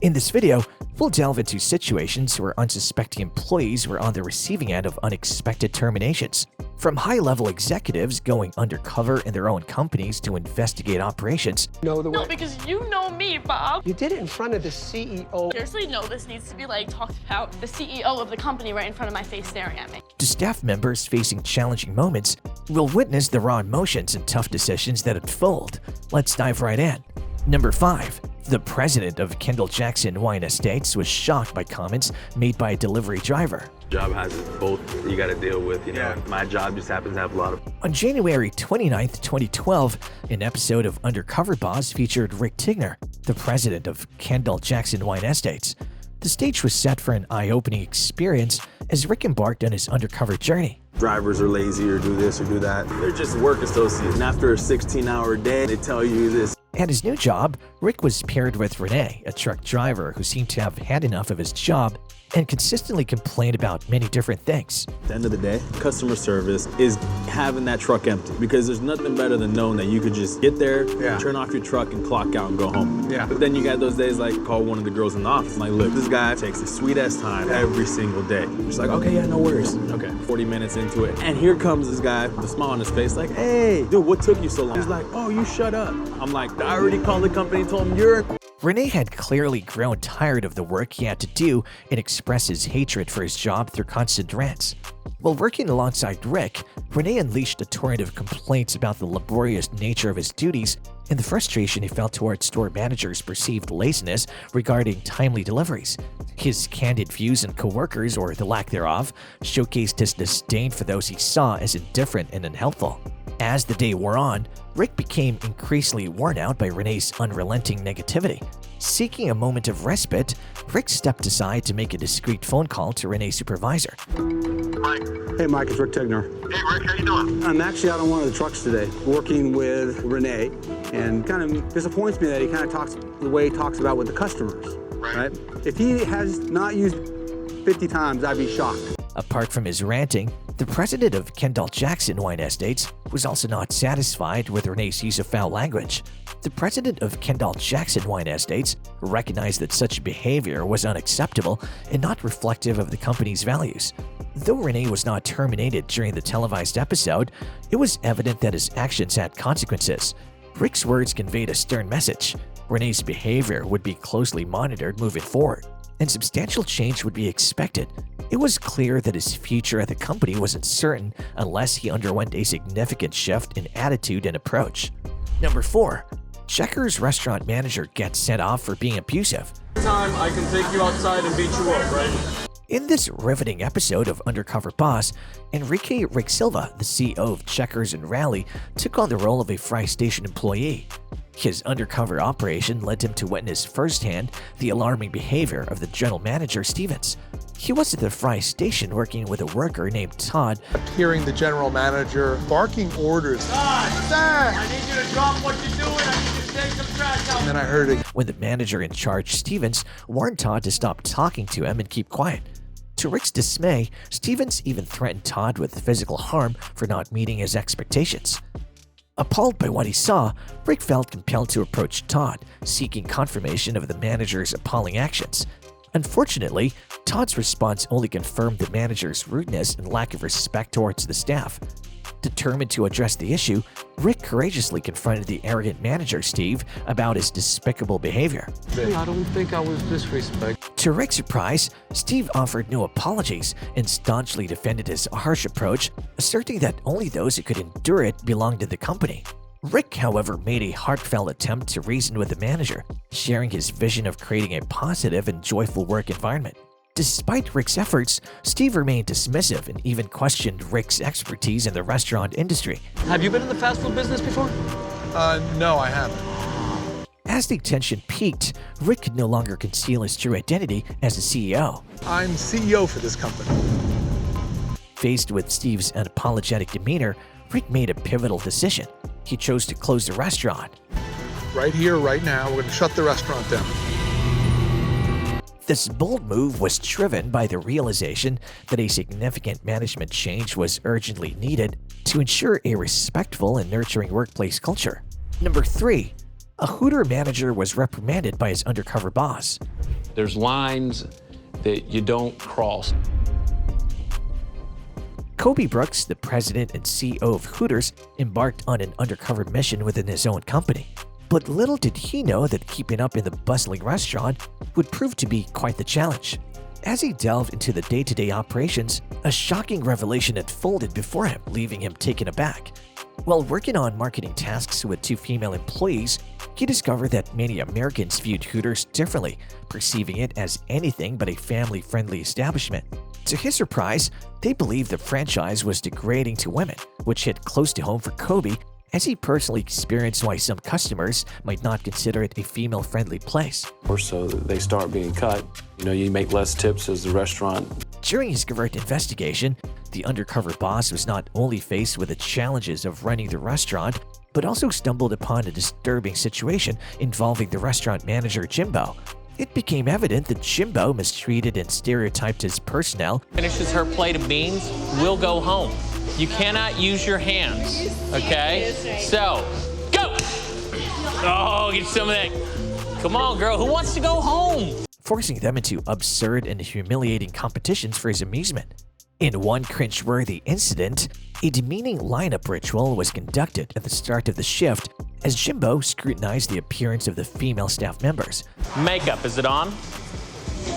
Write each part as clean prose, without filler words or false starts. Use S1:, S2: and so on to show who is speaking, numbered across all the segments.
S1: In this video, we'll delve into situations where unsuspecting employees were on the receiving end of unexpected terminations. From high-level executives going undercover in their own companies to investigate operations,
S2: No,
S3: because you know me, Bob.
S2: you did it in front of the CEO.
S3: Seriously, no, this needs to be talked about. The CEO of the company right in front of my face staring at me.
S1: to staff members facing challenging moments, we'll witness the raw emotions and tough decisions that unfold. Let's dive right in. Number 5. The president of Kendall Jackson Wine Estates was shocked by comments made by a delivery driver.
S4: Job has both you got to deal with, and my job just happens to have a lot of.
S1: On January 29, 2012, an episode of Undercover Boss featured Rick Tigner, the president of Kendall Jackson Wine Estates. The stage was set for an eye-opening experience as Rick embarked on his undercover journey.
S4: Drivers are lazy or do this or do that. They're just work associates. And after a 16-hour day, they tell you this.
S1: At his new job, Rick was paired with Renee, a truck driver who seemed to have had enough of his job and consistently complained about many different things.
S4: At the end of the day, customer service is having that truck empty because there's nothing better than knowing that you could just get there, turn off your truck and clock out and go home. But then you got those days like call one of the girls in the office like, look, this guy takes the sweet-ass time every single day. Just like, okay, yeah, no worries. Okay, 40 minutes into it. And here comes this guy with a smile on his face like, hey, dude, what took you so long? He's like, oh, you shut up. I'm like, I already called the company and told him you're...
S1: Renee had clearly grown tired of the work he had to do and expressed his hatred for his job through constant rants. While working alongside Rick, Renee unleashed a torrent of complaints about the laborious nature of his duties and the frustration he felt towards store managers' perceived laziness regarding timely deliveries. His candid views on coworkers, or the lack thereof, showcased his disdain for those he saw as indifferent and unhelpful. As the day wore on, Rick became increasingly worn out by Renee's unrelenting negativity. Seeking a moment of respite, Rick stepped aside to make a discreet phone call to Renee's supervisor.
S5: Mike.
S6: Hey Mike, it's Rick Tigner.
S5: Hey Rick, how you doing?
S6: I'm actually out on one of the trucks today, working with Renee, and kind of disappoints me that he kind of talks the way he talks about with the customers, right? If he has not used 50 times, I'd be shocked.
S1: Apart from his ranting, the president of Kendall Jackson Wine Estates was also not satisfied with Renee's use of foul language. The president of Kendall Jackson Wine Estates recognized that such behavior was unacceptable and not reflective of the company's values. Though Renee was not terminated during the televised episode, it was evident that his actions had consequences. Rick's words conveyed a stern message. Renee's behavior would be closely monitored moving forward, and substantial change would be expected. It was clear that his future at the company was uncertain unless he underwent a significant shift in attitude and approach. Number 4. Checkers restaurant manager gets sent off for being abusive.
S7: Time I can take you outside and beat you up, right?
S1: In this riveting episode of Undercover Boss, Enrique Rick Silva, the CEO of Checkers and Rally, took on the role of a Fry Station employee. His undercover operation led him to witness firsthand the alarming behavior of the general manager, Stevens. He was at the Fry Station working with a worker named Todd.
S8: Hearing the general manager barking orders.
S7: Todd, sir, I need you to drop what you're doing. I need you to take some trash out.
S8: And then I heard it.
S1: When the manager in charge, Stevens, warned Todd to stop talking to him and keep quiet. To Rick's dismay, Stevens even threatened Todd with physical harm for not meeting his expectations. Appalled by what he saw, Rick felt compelled to approach Todd, seeking confirmation of the manager's appalling actions. Unfortunately, Todd's response only confirmed the manager's rudeness and lack of respect towards the staff. Determined to address the issue, Rick courageously confronted the arrogant manager, Steve, about his despicable behavior.
S2: I don't think I was disrespectful.
S1: To Rick's surprise, Steve offered no apologies and staunchly defended his harsh approach, asserting that only those who could endure it belonged to the company. Rick, however, made a heartfelt attempt to reason with the manager, sharing his vision of creating a positive and joyful work environment. Despite Rick's efforts, Steve remained dismissive and even questioned Rick's expertise in the restaurant industry.
S7: Have you been in the fast food business before?
S8: No, I haven't.
S1: As the tension peaked, Rick could no longer conceal his true identity as the CEO.
S8: I'm CEO for this company.
S1: Faced with Steve's unapologetic demeanor, Rick made a pivotal decision. He chose to close the restaurant.
S8: Right here, right now, we're going to shut the restaurant down.
S1: This bold move was driven by the realization that a significant management change was urgently needed to ensure a respectful and nurturing workplace culture. Number 3. a Hooter manager was reprimanded by his undercover boss.
S9: There's lines that you don't cross.
S1: Kobe Brooks, the president and CEO of Hooters, embarked on an undercover mission within his own company. But little did he know that keeping up in the bustling restaurant would prove to be quite the challenge. As he delved into the day-to-day operations, a shocking revelation unfolded before him, leaving him taken aback. While working on marketing tasks with 2 female employees, he discovered that many Americans viewed Hooters differently, perceiving it as anything but a family-friendly establishment. To his surprise, they believed the franchise was degrading to women, which hit close to home for Kobe, as he personally experienced why some customers might not consider it a female-friendly place.
S9: Or so they start being cut. You make less tips as the restaurant.
S1: During his covert investigation, the undercover boss was not only faced with the challenges of running the restaurant, but also stumbled upon a disturbing situation involving the restaurant manager Jimbo. It became evident that Jimbo mistreated and stereotyped his personnel.
S10: Finishes her plate of beans, we'll go home. You cannot use your hands, okay? So, go! Oh, get some of that. Come on, girl, who wants to go home?
S1: Forcing them into absurd and humiliating competitions for his amusement. In one cringe-worthy incident, a demeaning lineup ritual was conducted at the start of the shift as Jimbo scrutinized the appearance of the female staff members.
S10: Makeup, is it on?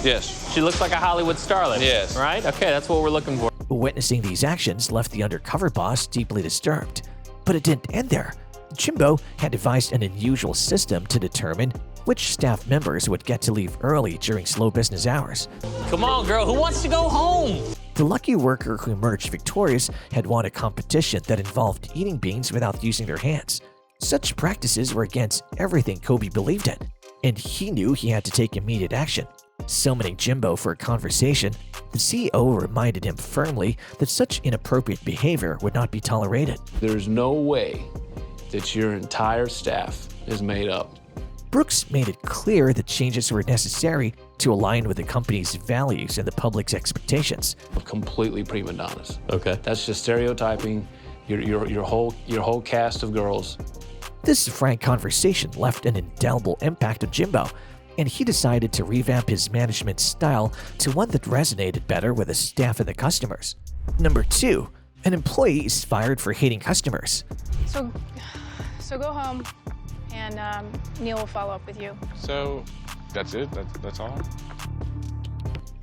S9: Yes.
S10: She looks like a Hollywood starlet.
S9: Yes.
S10: Right? Okay, that's what we're looking for.
S1: Witnessing these actions left the undercover boss deeply disturbed. But it didn't end there. Jimbo had devised an unusual system to determine which staff members would get to leave early during slow business hours.
S10: Come on, girl, who wants to go home?
S1: The lucky worker who emerged victorious had won a competition that involved eating beans without using their hands. Such practices were against everything Kobe believed in, and he knew he had to take immediate action. Summoning Jimbo for a conversation, the CEO reminded him firmly that such inappropriate behavior would not be tolerated.
S9: There's no way that your entire staff is made up.
S1: Brooks made it clear that changes were necessary to align with the company's values and the public's expectations.
S9: Completely prima donnas.
S10: Okay.
S9: That's just stereotyping your whole cast of girls.
S1: This frank conversation left an indelible impact on Jimbo, and he decided to revamp his management style to one that resonated better with the staff and the customers. Number 2, an employee is fired for hating customers.
S11: So go home, and Neil will follow up with you.
S12: So that's it? That's all?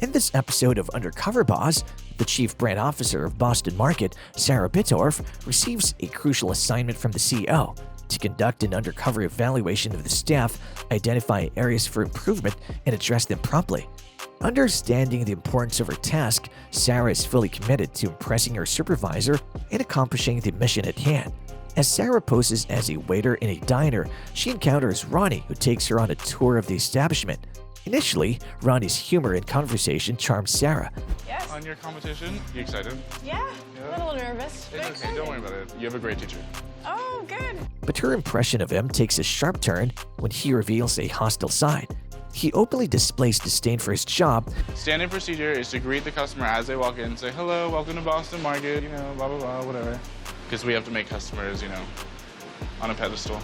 S1: In this episode of Undercover Boss, the chief brand officer of Boston Market, Sarah Bittorf, receives a crucial assignment from the CEO to conduct an undercover evaluation of the staff, identify areas for improvement, and address them promptly. Understanding the importance of her task, Sarah is fully committed to impressing her supervisor and accomplishing the mission at hand. As Sarah poses as a waiter in a diner, she encounters Ronnie, who takes her on a tour of the establishment. Initially, Ronnie's humor and conversation charms Sarah.
S11: Yes.
S12: On your competition, you excited?
S11: Yeah, a little nervous.
S12: It's okay, don't worry about it. You have a great teacher.
S11: Oh, good.
S1: But her impression of him takes a sharp turn when he reveals a hostile side. He openly displays disdain for his job.
S12: Standard procedure is to greet the customer as they walk in, say, hello, welcome to Boston Market, blah, blah, blah, whatever. Because we have to make customers, on a pedestal.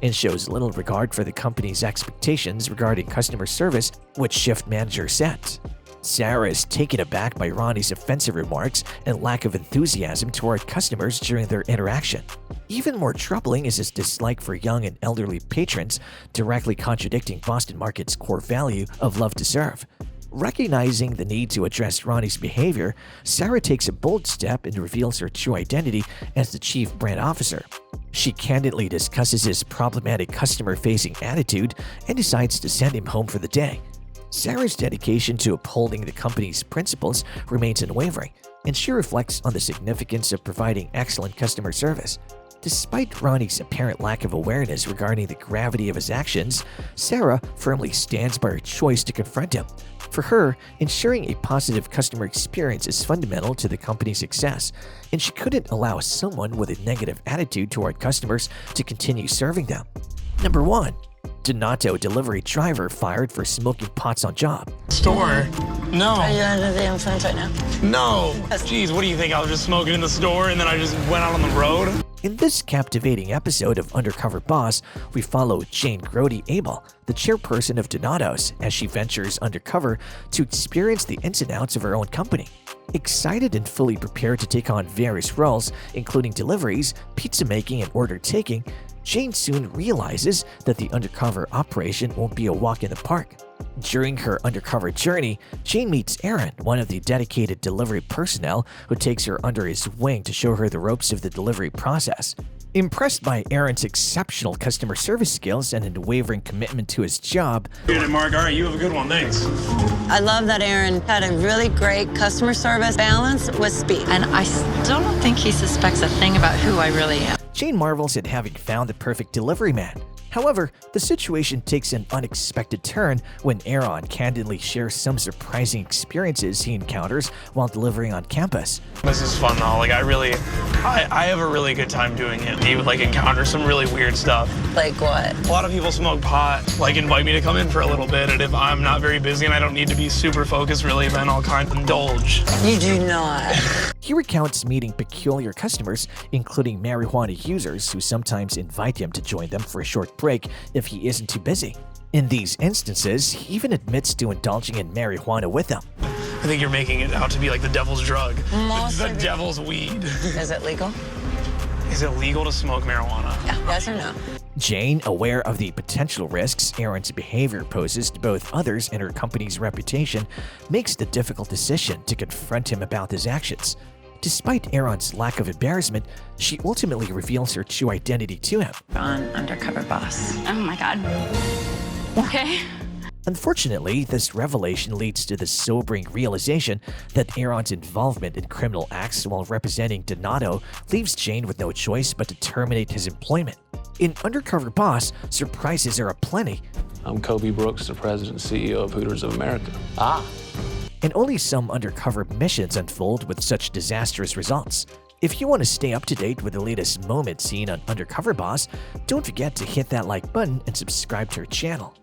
S1: And shows little regard for the company's expectations regarding customer service, which shift manager set. Sarah is taken aback by Ronnie's offensive remarks and lack of enthusiasm toward customers during their interaction. Even more troubling is his dislike for young and elderly patrons, directly contradicting Boston Market's core value of love to serve. Recognizing the need to address Ronnie's behavior, Sarah takes a bold step and reveals her true identity as the chief brand officer. She candidly discusses his problematic customer-facing attitude and decides to send him home for the day. Sarah's dedication to upholding the company's principles remains unwavering, and she reflects on the significance of providing excellent customer service. Despite Ronnie's apparent lack of awareness regarding the gravity of his actions, Sarah firmly stands by her choice to confront him. For her, ensuring a positive customer experience is fundamental to the company's success, and she couldn't allow someone with a negative attitude toward customers to continue serving them. Number 1. Donato delivery driver fired for smoking pots on job.
S13: Store? No.
S14: Are you under the influence right now?
S13: No. Jeez, what do you think? I was just smoking in the store and then I just went out on the road?
S1: In this captivating episode of Undercover Boss, we follow Jane Grody Abel, the chairperson of Donato's, as she ventures undercover to experience the ins and outs of her own company. Excited and fully prepared to take on various roles, including deliveries, pizza making, and order taking, Jane soon realizes that the undercover operation won't be a walk in the park. During her undercover journey, Jane meets Aaron, one of the dedicated delivery personnel who takes her under his wing to show her the ropes of the delivery process. Impressed by Aaron's exceptional customer service skills and unwavering commitment to his job,
S13: Get it, Mark. All right, you have a good one. Thanks.
S14: I love that Aaron had a really great customer service balance with speed.
S15: And I still don't think he suspects a thing about who I really am.
S1: Jane marvels at having found the perfect delivery man. However, the situation takes an unexpected turn when Aaron candidly shares some surprising experiences he encounters while delivering on campus.
S13: This is fun though. Like I have a really good time doing it. You would encounter some really weird stuff.
S14: Like what?
S13: A lot of people smoke pot, invite me to come in for a little bit, and if I'm not very busy and I don't need to be super focused really, then I'll kind of indulge.
S14: You do not.
S1: He recounts meeting peculiar customers, including marijuana users who sometimes invite him to join them for a short break if he isn't too busy. In these instances, he even admits to indulging in marijuana with them.
S13: I think you're making it out to be like the devil's drug. The devil's weed.
S14: Is it legal?
S13: Is it legal to smoke marijuana?
S14: Yeah. Yes or no?
S1: Jane, aware of the potential risks Aaron's behavior poses to both others and her company's reputation, makes the difficult decision to confront him about his actions. Despite Aaron's lack of embarrassment, she ultimately reveals her true identity to him.
S15: On Undercover Boss.
S3: Oh my god. Okay.
S1: Unfortunately, this revelation leads to the sobering realization that Aaron's involvement in criminal acts while representing Donato leaves Jane with no choice but to terminate his employment. In Undercover Boss, surprises are aplenty.
S9: I'm Kobe Brooks, the president and CEO of Hooters of America.
S1: And only some undercover missions unfold with such disastrous results. If you want to stay up to date with the latest moments seen on Undercover Boss, don't forget to hit that like button and subscribe to our channel.